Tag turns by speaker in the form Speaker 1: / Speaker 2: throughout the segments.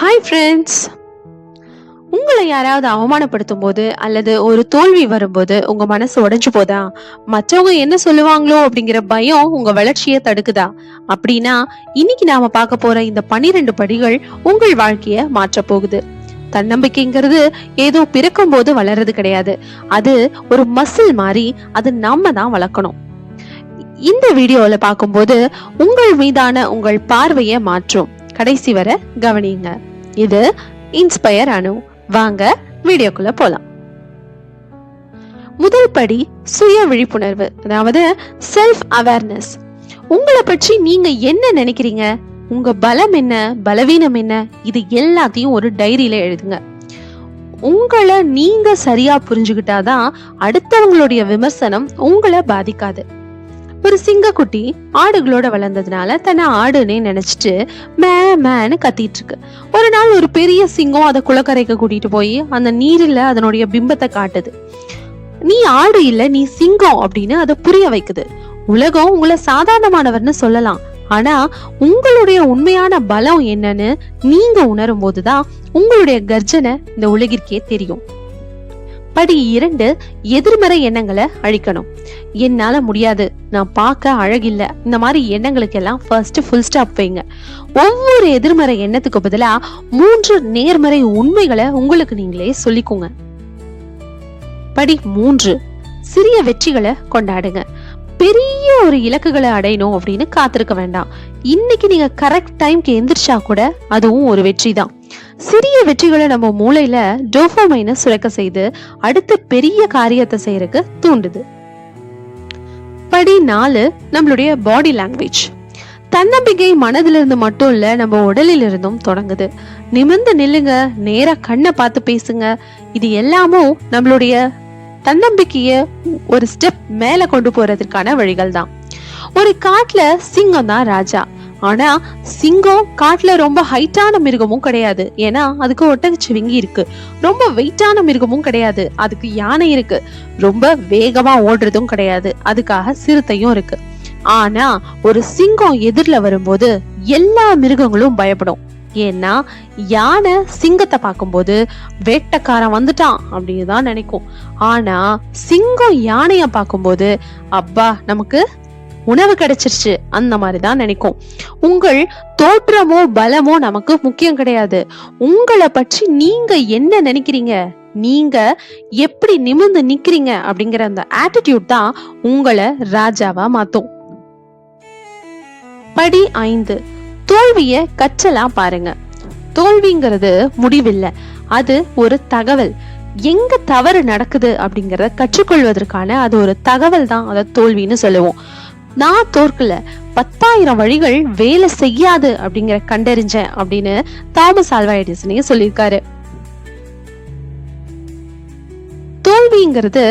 Speaker 1: Hi friends. உங்களை யாராவது அவமானப்படுத்தும் போது அல்லது ஒரு தோல்வி வரும்போது உங்க மனசு உடைஞ்சு போதா? மற்றவங்க என்ன சொல்லுவாங்களோ அப்படிங்கிற பயம் உங்க வளர்ச்சியை தடுக்குதா? அப்படின்னா இன்னைக்கு நாம பார்க்க போற இந்த 12 படிகள் உங்கள் வாழ்க்கைய மாற்ற போகுது. தன்னம்பிக்கைங்கிறது ஏதோ பிறக்கும் போது வளர்றது கிடையாது. அது ஒரு மசில் மாதிரி, அது நாம தான் வளர்க்கணும். இந்த வீடியோல பார்க்கும்போது உங்கள் மீதான உங்கள் பார்வையை மாற்றும். கடைசி வரை கவனிங்க. இது இன்ஸ்பயர் அனு. வாங்க வீடியோக்குள்ள போலாம். முதல் படி சுய விழிப்புணர்வு, அதாவது செல்ஃப் அவேர்னஸ். உங்களை பற்றி நீங்க என்ன நினைக்கிறீங்க, உங்க பலம் என்ன, பலவீனம் என்ன, இது எல்லாத்தையும் ஒரு டைரியில எழுதுங்க. உங்களை நீங்க சரியா புரிஞ்சுக்கிட்டாதான் அடுத்தவங்களுடைய விமர்சனம் உங்களை பாதிக்காது. ஒரு சிங்கக்குட்டி ஆடுகளோட வளர்ந்ததுனால தன்னை ஆடுன்னே நினைச்சிட்டு மேன்னு கத்திட்டு இருக்கு. ஒரு நாள் ஒரு பெரிய சிங்கம் அதை குளக்கரைக்கு கூட்டிட்டு போய் அந்த நீரில் அதனுடைய பிம்பத்தை காட்டுது. நீ ஆடு இல்ல, நீ சிங்கம் அப்படின்னு அதை புரிய வைக்குது. உலகம் உங்களை சாதாரணமானவர்னு சொல்லலாம், ஆனா உங்களுடைய உண்மையான பலம் என்னன்னு நீங்க உணரும் போதுதான் உங்களுடைய கர்ஜனை இந்த உலகிற்கே தெரியும். படி 2, எதிர்மறை எண்ணங்களை அழிக்கணும். என்னால முடியாது, நான் பார்க்க அழகில்ல, இந்த மாதிரி எண்ணங்களுக்கு எல்லாம் ஃபர்ஸ்ட் ஃபுல் ஸ்டாப் வைங்க. ஒவ்வொரு எதிர்மறை எண்ணத்துக்கு பதிலா 3 நேர்மறை உண்மைகளை உங்களுக்கு நீங்களே சொல்லிக்கோங்க. படி 3, சிறிய வெற்றிகளை கொண்டாடுங்க. பெரிய ஒரு இலக்குகளை அடையணும் அப்படின்னு காத்திருக்க வேண்டாம். இன்னைக்கு நீங்க கரெக்ட் டைம்க்கு எந்திரிச்சா கூட அதுவும் ஒரு வெற்றி தான். சிறிய வெற்றிகளை நம்ம மூளையில டோபமைனை சுரக்க செய்து அடுத்த பெரிய காரியத்தை செய்யறதுக்கு தூண்டுது. படி 4, நம்மளுடைய பாடி லாங்குவேஜ். தன்னம்பிக்கை மனதிலிருந்து மட்டும் இல்ல, நம்ம உடலில் இருந்தும் தொடங்குது. நிமிர்ந்து நில்லுங்க, நேரா கண்ணை பார்த்து பேசுங்க. இது எல்லாமும் நம்மளுடைய தன்னம்பிக்கைய ஒரு ஸ்டெப் மேல கொண்டு போறதுக்கான வழிகள் தான். ஒரு காட்டுல சிங்கம் தான் ராஜா. ஆனா சிங்கம் காட்டுல ரொம்ப ஹைட்டான மிருகமும் கிடையாது, ஏன்னா அதுக்கு ஒட்டகச்சிவிங்கி இருக்கு. ரொம்ப வெயிட்டான மிருகமும் கிடையாது, அதுக்கு யானை இருக்கு. ரொம்ப வேகமா ஓடுறதும் கிடையாது, அதுக்காக சிறுத்தையும் இருக்கு. ஆனா ஒரு சிங்கம் எதிரில வரும்போது எல்லா மிருகங்களும் பயப்படும். ஏன்னா யானை சிங்கத்தை பார்க்கும்போது வேட்டைக்காரன் வந்துட்டான் அப்படின்னு தான் நினைக்கும். ஆனா சிங்கம் யானைய பார்க்கும்போது அப்பா நமக்கு உணவு கிடைச்சிருச்சு அந்த மாதிரிதான் நினைக்கும். உங்கள் தோற்றமோ பலமோ நமக்கு முக்கியம் கிடையாது. உங்களை பற்றி நீங்க என்ன நினைக்கிறீங்க, நீங்க எப்படி நிமிர்ந்து நிக்கிறீங்க அப்படிங்கிற அந்த ஆட்டிடியூட் தான் உங்களை ராஜாவா மாத்தும். படி 5, தோல்விய கற்றலா பாருங்க. தோல்விங்கிறது முடிவில்லை, அது ஒரு தகவல். எங்க தவறு நடக்குது அப்படிங்கறத கற்றுக்கொள்வதற்கான அது ஒரு தகவல் தான், அதை தோல்வின்னு சொல்லுவோம். நான் தோற்கல, 10,000 வழிகள் வேலை செய்யாது அப்படிங்கிற கண்டறிஞ்சேன் அப்படின்னு தாமஸ் ஆல்வா எடிசனே சொல்லியிருக்காரு. தோல்விங்கிறது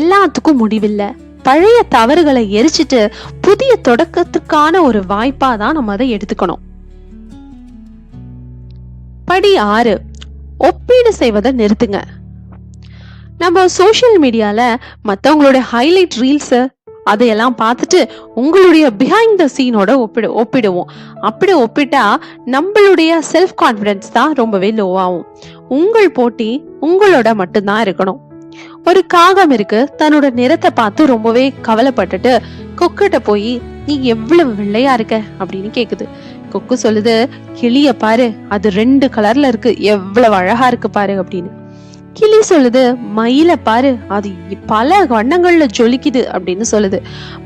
Speaker 1: எல்லாத்துக்கும் முடிவில்லை. பழைய தவறுகளை எரிச்சிட்டு புதிய தொடக்கத்துக்கான ஒரு வாய்ப்பா தான் நம்ம அதை எடுத்துக்கணும். படி 6, ஒப்பீடு செய்வதை நிறுத்துங்க. நம்ம சோசியல் மீடியால மத்தவங்களுடைய ஹைலைட் ரீல்ஸ் அதையெல்லாம் பார்த்துட்டு உங்களுடைய பிஹைண்ட் த சீனோட ஒப்பிடுவோம். அப்படி ஒப்பிட்டா நம்மளுடைய செல்ஃப் கான்பிடன்ஸ் தான் ரொம்பவே லோவாகும். உங்கள் போட்டி உங்களோட மட்டும்தான் இருக்கணும். ஒரு காகம் இருக்கு, தன்னோட நிறத்தை பார்த்து ரொம்பவே கவலைப்பட்டுட்டு கொக்கிட்ட போய் நீ எவ்வளவு வெள்ளையா இருக்க அப்படின்னு கேக்குது. கொக்கு சொல்லுது, கிளிய பாரு, அது 2 கலர்ல இருக்கு, எவ்வளவு அழகா இருக்கு பாரு அப்படின்னு. கிளி சொல்லுது, மயில பாரு, அது பல வண்ணங்கள்ல ஜொலிக்குது அப்படின்னு சொல்லுது.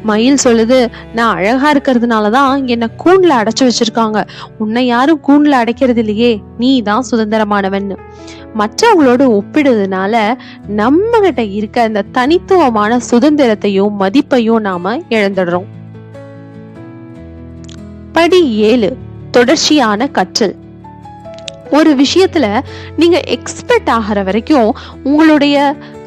Speaker 1: மயில் சொல்லுது, நான் அழகா இருக்கிறதுனாலதான் என்னை கூண்டுல அடைச்சு வச்சிருக்காங்க, உன்னை யாரும் கூண்டுல அடைக்கிறது இல்லையே, நீ தான் சுதந்திரமானவன்னு. மற்றவங்களோட ஒப்பிடுறதுனால நம்ம கிட்ட இருக்க இந்த தனித்துவமான சுதந்திரத்தையும் மதிப்பையும் நாம இழந்துடுறோம். படி 7, தொடர்ச்சியான கற்றல். ஒரு விஷயத்துல நீங்க எக்ஸ்பர்ட் ஆகிற வரைக்கும் உங்களுடைய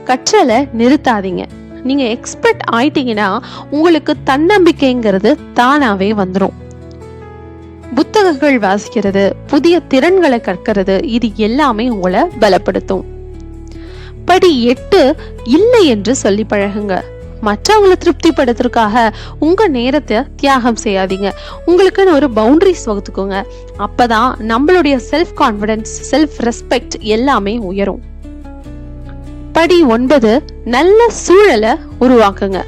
Speaker 1: கற்றலை நிறுத்தாதீங்க. நீங்க எக்ஸ்பர்ட் ஆயிட்டீங்கன்னா உங்களுக்கு தன்னம்பிக்கைங்கிறது தானாவே வந்துடும். புத்தகங்கள் வாசிக்கிறது, புதிய திறன்களை கற்கிறது, இது எல்லாமே உங்களை பலப்படுத்தும். படி 8, இல்லை என்று சொல்லி பழகுங்க. மற்றவங்களை திருப்திப்படுத்துறதுக்காக உங்க நேரத்தை தியாகம் செய்யாதீங்க. உங்களுக்குன்னு ஒரு பவுண்டரிஸ் வகுத்துக்கோங்க. அப்பதான் நம்மளுடைய செல்ஃப் கான்பிடன்ஸ், செல்ஃப் ரெஸ்பெக்ட் எல்லாமே உயரும். படி 9, நல்ல சூழலை உருவாக்குங்க.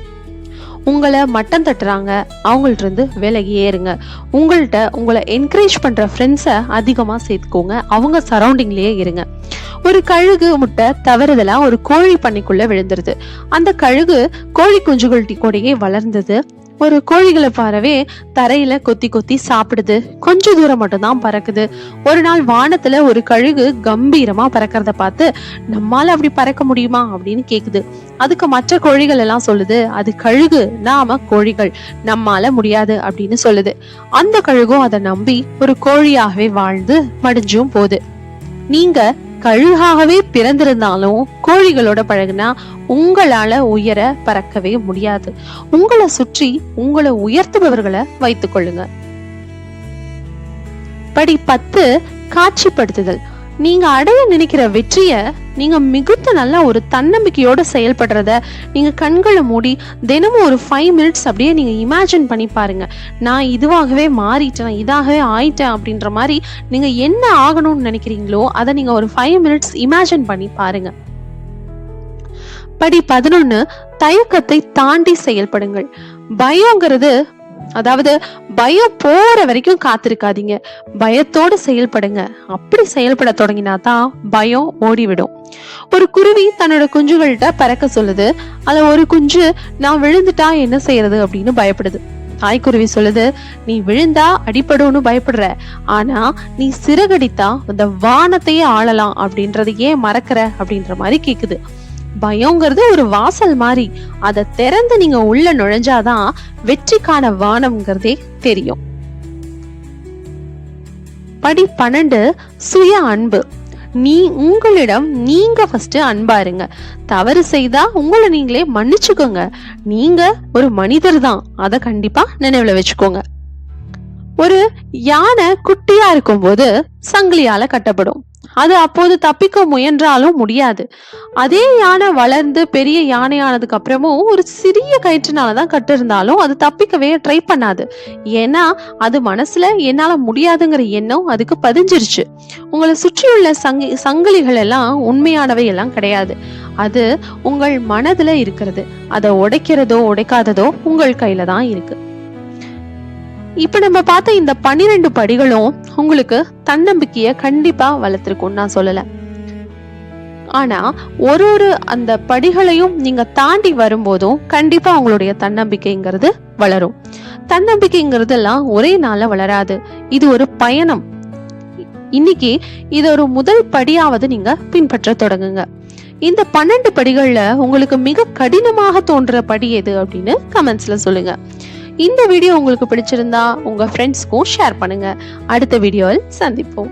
Speaker 1: உங்களை மட்டம் தட்டுறாங்க, அவங்கள்ட்ட இருந்து விலகி ஏறுங்க. உங்களை என்கரேஜ் பண்ற ஃப்ரெண்ட்ஸை அதிகமா சேர்த்துக்கோங்க. அவங்க சரௌண்டிங்லயே இருங்க. ஒரு கழுகு முட்டை தவறுதலா ஒரு கோழி பண்ணைக்குள்ள விழுந்துருது. அந்த கழுகு கோழி குஞ்சுகள் கூடயே வளர்ந்தது. ஒரு கோழிகளை பாரவே தரையில கொத்தி கொத்தி சாப்பிடுது. கொஞ்ச தூரம் மட்டும்தான் பறக்குது. ஒரு நாள் வானத்துல ஒரு கழுகு கம்பீரமா பறக்கிறத பார்த்து, நம்மால அப்படி பறக்க முடியுமா அப்படின்னு கேக்குது. அதுக்கு மற்ற கோழிகள் எல்லாம் சொல்லுது, அது கழுகு, நாம கோழிகள், நம்மால முடியாது அப்படின்னு சொல்லுது. அந்த கழுகும் அதை நம்பி ஒரு கோழியாகவே வாழ்ந்து மடிஞ்சும் போகுது. நீங்க கழுகாகவே பிறந்திருந்தாலும் கோழிகளோட பழகுனா உங்களால உயர பறக்கவே முடியாது. உங்களை சுற்றி உங்களை உயர்த்துபவர்களை வைத்துக் கொள்ளுங்க. படி 10, காட்சிப்படுத்துதல். நீங்க அடைய நினைக்கிற வெற்றிய நீங்க மிகுந்த நல்லா ஒரு தன்னம்பிக்கையோட செயல்படுறத நீங்க கண்களை மூடி தினமும் ஒரு 5 மினிட்ஸ் அப்படியே நீங்க இமேஜின் பண்ணி பாருங்க. நான் இதுவாகவே மாறிட்டேன், இதாகவே ஆயிட்டேன் அப்படின்ற மாதிரி நீங்க என்ன ஆகணும்னு நினைக்கிறீங்களோ அதை நீங்க ஒரு 5 மினிட்ஸ் இமேஜின் பண்ணி பாருங்க. படி 11, தயக்கத்தை தாண்டி செயல்படுங்கள். பயங்கிறது, அதாவது பயம் போற வரைக்கும் காத்திருக்காதீங்க, பயத்தோடு செயல்படுங்க. அப்படி செயல்பட தொடங்கினாதான் பயம் ஓடிவிடும். ஒரு குருவி தன்னோட குஞ்சுகள்கிட்ட பறக்க சொல்லுது. அதுல ஒரு குஞ்சு, நான் விழுந்துட்டா என்ன செய்யறது அப்படின்னு பயப்படுது. தாய்க்குருவி சொல்லுது, நீ விழுந்தா அடிபடும்னு பயப்படுற, ஆனா நீ சிறகடித்தா அந்த வானத்தையே ஆளலாம் அப்படின்றது ஏன் மறக்கிற அப்படின்ற மாதிரி கேக்குது. பயங்கிறது ஒரு வாசல் மாதிரி, அதை திறந்து நீங்க உள்ள நுழைஞ்சாதான் வெற்றிக்கான வானம்ங்கிறதே தெரியும். படி 12, சுய அன்பு. உங்களிடம் நீங்க ஃபர்ஸ்ட் அன்பா இருங்க. தவறு செய்தா உங்களை நீங்களே மன்னிச்சுக்கோங்க. நீங்க ஒரு மனிதர் தான், அதை கண்டிப்பா நினைவுல வச்சுக்கோங்க. ஒரு யானை குட்டியா இருக்கும் போது சங்கிலியால கட்டப்படும். அது அப்போது தப்பிக்க முயன்றாலும் முடியாது. அதே யானை வளர்ந்து பெரிய யானையானதுக்கு அப்புறமும் ஒரு சிறிய கயிற்றுனாலதான் கட்டிருந்தாலும் அது தப்பிக்கவே ட்ரை பண்ணாது. ஏன்னா அது மனசுல என்னால முடியாதுங்கிற எண்ணம் அதுக்கு பதிஞ்சிருச்சு. உங்களை சுற்றியுள்ள சங்கிலிகள் எல்லாம் உண்மையானவை எல்லாம் கிடையாது. அது உங்கள் மனதுல இருக்கிறது. அதை உடைக்கிறதோ உடைக்காததோ உங்கள் கையில தான் இருக்கு. இப்ப நம்ம பார்த்த இந்த 12 படிகளும் உங்களுக்கு தன்னம்பிக்கைய கண்டிப்பா வளர்த்திருக்கும் நான் சொல்லல. ஆனா ஒரு அந்த படிகளையும் நீங்க தாண்டி வரும்போதும் கண்டிப்பா உங்களுடைய தன்னம்பிக்கைங்கிறது வளரும். தன்னம்பிக்கைங்கிறது எல்லாம் ஒரே நாள்ல வளராது. இது ஒரு பயணம். இன்னைக்கு இது ஒரு முதல் படியாவது நீங்க பின்பற்ற தொடங்குங்க. இந்த 12 படிகள்ல உங்களுக்கு மிக கடினமாக தோன்ற படி எது அப்படின்னு கமெண்ட்ஸ்ல சொல்லுங்க. இந்த வீடியோ உங்களுக்கு பிடிச்சிருந்தா உங்க ஃப்ரெண்ட்ஸ்க்கும் ஷேர் பண்ணுங்க. அடுத்த வீடியோவில் சந்திப்போம்.